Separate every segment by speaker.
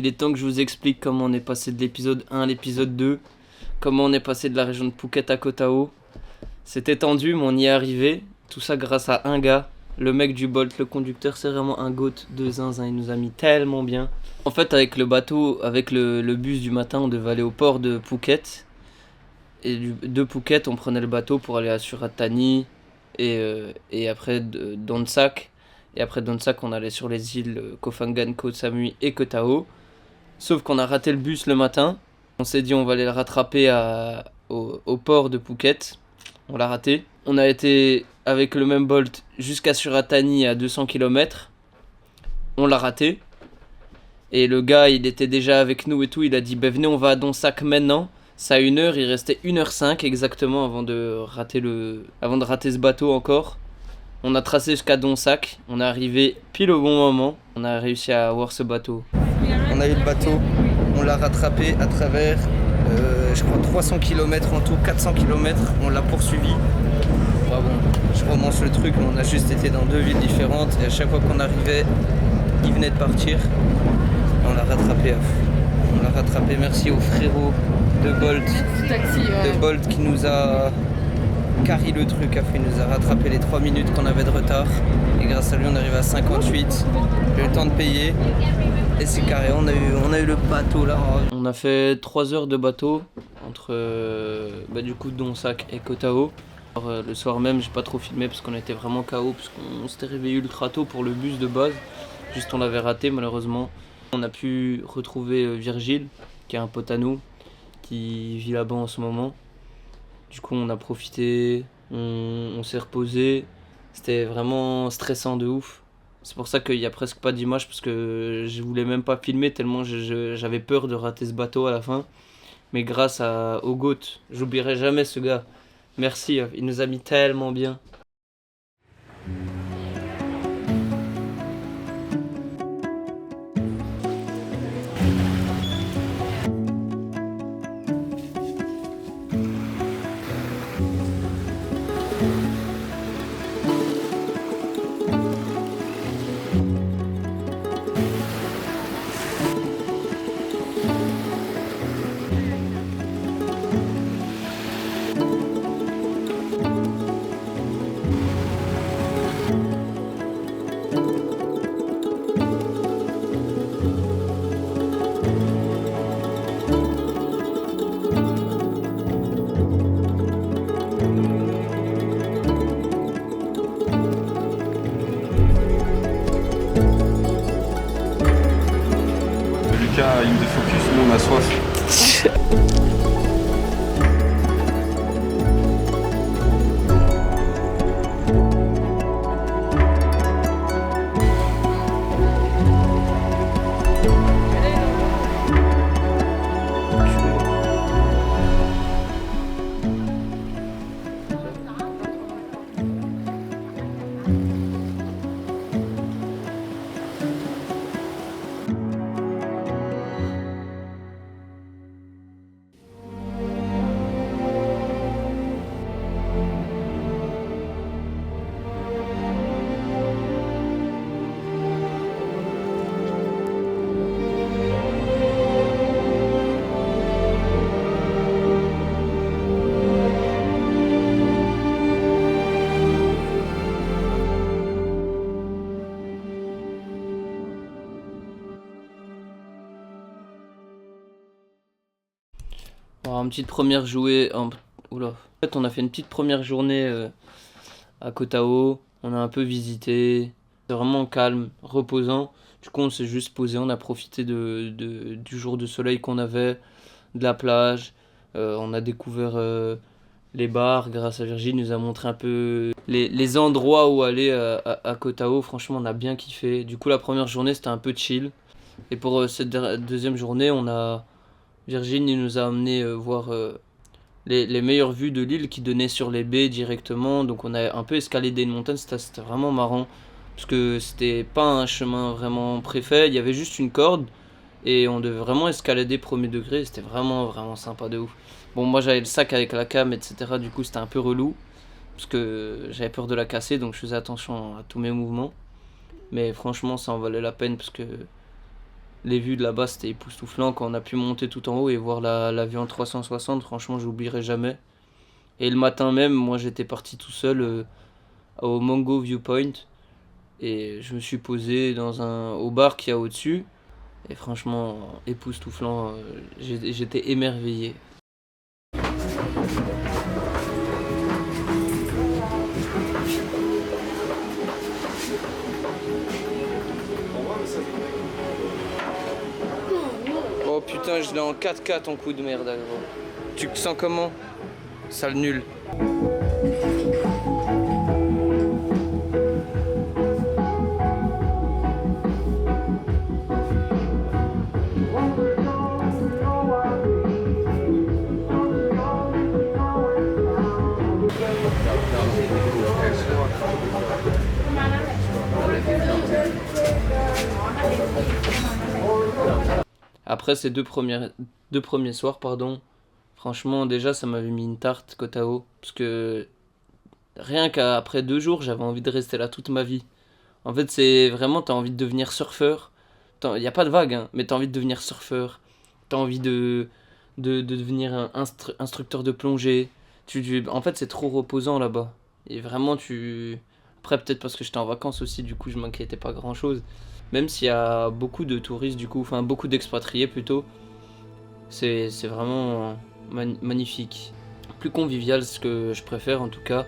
Speaker 1: il est temps que je vous explique comment on est passé de l'épisode 1 à l'épisode 2. Comment on est passé de la région de Phuket à Koh Tao. C'était tendu, mais on y est arrivé. Tout ça grâce à un gars, le mec du Bolt, le conducteur. C'est vraiment un goat de zinzin, il nous a mis tellement bien. En fait, avec le bateau, avec le bus du matin, on devait aller au port de Phuket. Et de Phuket, on prenait le bateau pour aller à Surat Thani et après Don Sak. Et après Don Sak, on allait sur les îles Koh Phangan, Koh Samui et Koh Tao. Sauf qu'on a raté le bus le matin. On s'est dit on va aller le rattraper au port de Phuket. On l'a raté. On a été avec le même Bolt jusqu'à Surat Thani à 200 km. On l'a raté. Et le gars, il était déjà avec nous et tout. Il a dit, venez, on va à Don Sak maintenant. Ça a 1 heure, il restait 1h05 exactement avant de rater ce bateau encore. On a tracé jusqu'à Don Sak. On est arrivé pile au bon moment. On a réussi à voir ce bateau. On a eu le bateau. On l'a rattrapé à travers, je crois, 300 km en tout, 400 km. On l'a poursuivi. Bon, je romance le truc, mais on a juste été dans 2 villes différentes. Et à chaque fois qu'on arrivait, il venait de partir. Et on l'a rattrapé à fond. On l'a rattrapé, merci au frérot de Bolt. De Bolt qui nous a carré le truc. Il nous a rattrapé les 3 minutes qu'on avait de retard. Et grâce à lui, on arrive à 58. J'ai eu le temps de payer. Et c'est carré, on a eu le bateau là. On a fait 3 heures de bateau entre du coup Don Sak et Koh Tao. Alors, le soir même, j'ai pas trop filmé parce qu'on était vraiment KO, parce qu'on s'était réveillé ultra tôt pour le bus de base. Juste on l'avait raté malheureusement. On a pu retrouver Virgile, qui est un pote à nous, qui vit là-bas en ce moment. Du coup on a profité, on s'est reposé. C'était vraiment stressant de ouf. C'est pour ça qu'il y a presque pas d'image, parce que je voulais même pas filmer tellement j'avais peur de rater ce bateau à la fin. Mais grâce au GOAT, j'oublierai jamais ce gars. Merci, il nous a mis tellement bien.
Speaker 2: Lucas, ligne de focus, nous on a soif.
Speaker 1: Alors, une petite première jouée. Oula. En fait, on a fait une petite première journée à Koh Tao. On a un peu visité. C'est vraiment calme, reposant. Du coup, on s'est juste posé. On a profité du jour de soleil qu'on avait, de la plage. On a découvert les bars grâce à Virgile. Il nous a montré un peu les endroits où aller à Koh Tao. Franchement, on a bien kiffé. Du coup, la première journée, c'était un peu chill. Et pour cette deuxième journée, Virgile il nous a amené voir les meilleures vues de l'île qui donnaient sur les baies directement. Donc on a un peu escaladé une montagne, c'était vraiment marrant. Parce que c'était pas un chemin vraiment préfet, il y avait juste une corde. Et on devait vraiment escalader premier degré, c'était vraiment vraiment sympa de ouf. Bon, moi j'avais le sac avec la cam, etc. Du coup c'était un peu relou. Parce que j'avais peur de la casser, donc je faisais attention à tous mes mouvements. Mais franchement ça en valait la peine parce que Les vues de là-bas, c'était époustouflant quand on a pu monter tout en haut et voir la vue en 360. Franchement, j'oublierai jamais. Et le matin même, moi j'étais parti tout seul au Mango Viewpoint. Et je me suis posé au bar qu'il y a au-dessus. Et franchement, époustouflant. J'étais émerveillé. Oh putain, je l'ai en 4K ton coup de merde, gros. Tu te sens comment? Sale nul. Après ces deux premiers soirs, pardon, franchement, déjà, ça m'avait mis une tarte, Koh Tao. Parce que rien qu'après 2 jours, j'avais envie de rester là toute ma vie. En fait, c'est vraiment, t'as envie de devenir surfeur. Il n'y a pas de vague, hein, mais t'as envie de devenir surfeur. T'as envie de devenir un instructeur de plongée. En fait, c'est trop reposant là-bas. Et vraiment, Après, peut-être parce que j'étais en vacances aussi, du coup, je m'inquiétais pas grand-chose. Même s'il y a beaucoup de touristes, du coup, enfin, beaucoup d'expatriés plutôt. C'est vraiment magnifique. Plus convivial, ce que je préfère en tout cas.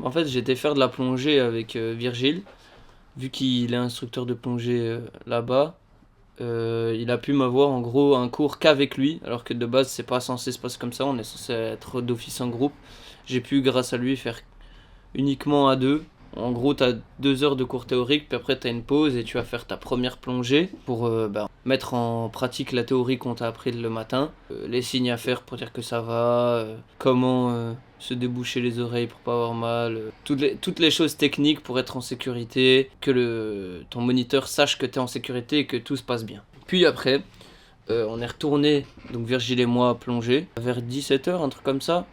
Speaker 1: En fait, j'étais faire de la plongée avec Virgile, vu qu'il est instructeur de plongée là-bas. Il a pu m'avoir en gros un cours qu'avec lui, alors que de base c'est pas censé se passer comme ça, on est censé être d'office en groupe. J'ai pu grâce à lui faire uniquement à deux. En gros, t'as 2 heures de cours théorique, puis après t'as une pause et tu vas faire ta première plongée pour mettre en pratique la théorie qu'on t'a appris le matin. Les signes à faire pour dire que ça va, comment se déboucher les oreilles pour pas avoir mal, toutes les choses techniques pour être en sécurité, que ton moniteur sache que t'es en sécurité et que tout se passe bien. Puis après, on est retourné, donc Virgile et moi, plonger, vers 17 h, un truc comme ça.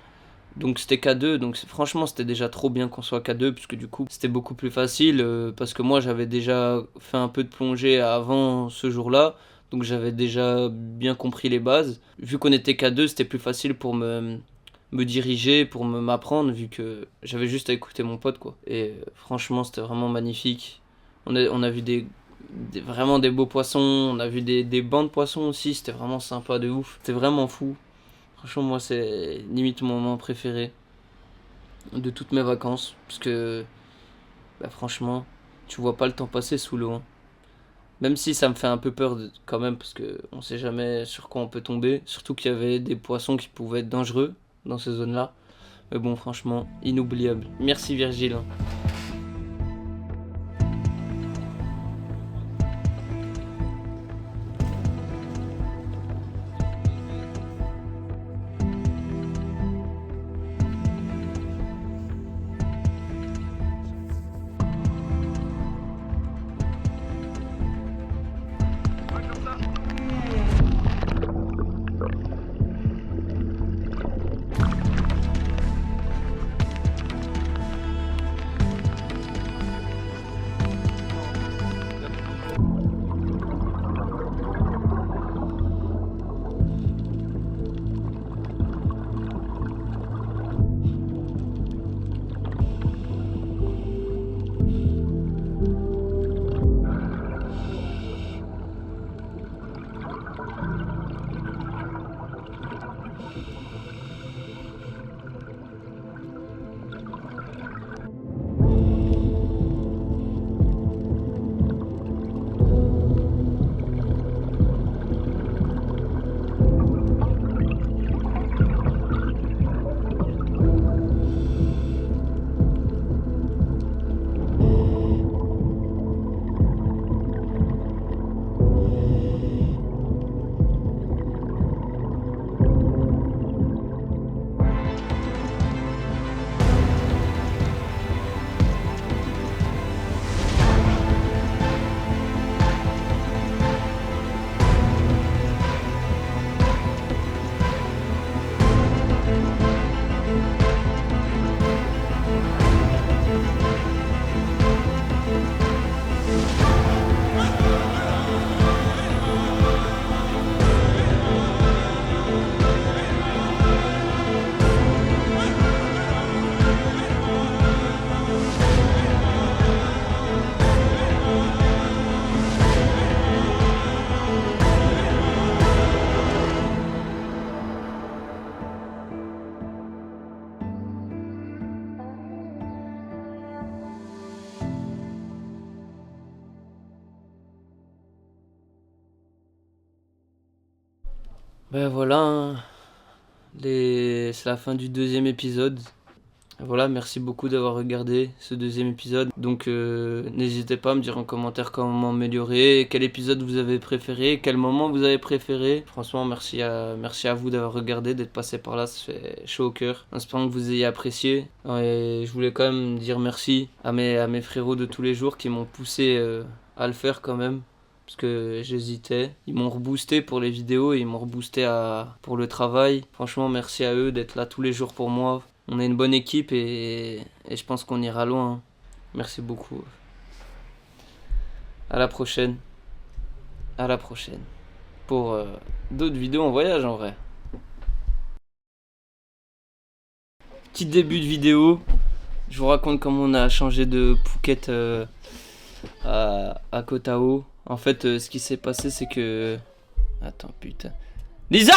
Speaker 1: Donc c'était K2, donc franchement c'était déjà trop bien qu'on soit K2, puisque du coup c'était beaucoup plus facile, parce que moi j'avais déjà fait un peu de plongée avant ce jour-là, donc j'avais déjà bien compris les bases. Vu qu'on était K2, c'était plus facile pour me diriger, pour m'apprendre, vu que j'avais juste à écouter mon pote, quoi. Et franchement c'était vraiment magnifique. On a vu vraiment des beaux poissons, on a vu des bancs de poissons aussi, c'était vraiment sympa de ouf, c'était vraiment fou. Franchement, moi, c'est limite mon moment préféré de toutes mes vacances. Parce que, franchement, tu vois pas le temps passer sous l'eau, hein. Même si ça me fait un peu peur quand même, parce que on sait jamais sur quoi on peut tomber. Surtout qu'il y avait des poissons qui pouvaient être dangereux dans ces zones-là. Mais bon, franchement, inoubliable. Merci Virgile, hein. Ouais, voilà, hein. C'est la fin du 2e épisode. Voilà, merci beaucoup d'avoir regardé ce 2e épisode. Donc n'hésitez pas à me dire en commentaire comment m'améliorer, quel épisode vous avez préféré, quel moment vous avez préféré. Franchement, merci à vous d'avoir regardé, d'être passé par là, ça fait chaud au cœur. En espérant que vous ayez apprécié. Et je voulais quand même dire merci à mes frérots de tous les jours qui m'ont poussé à le faire quand même. Parce que j'hésitais. Ils m'ont reboosté pour les vidéos et ils m'ont reboosté pour le travail. Franchement, merci à eux d'être là tous les jours pour moi. On est une bonne équipe et je pense qu'on ira loin. Merci beaucoup. À la prochaine. À la prochaine. Pour d'autres vidéos en voyage en vrai. Petit début de vidéo. Je vous raconte comment on a changé de Phuket à Koh Tao. En fait, ce qui s'est passé, c'est que... Attends, putain. Lisa!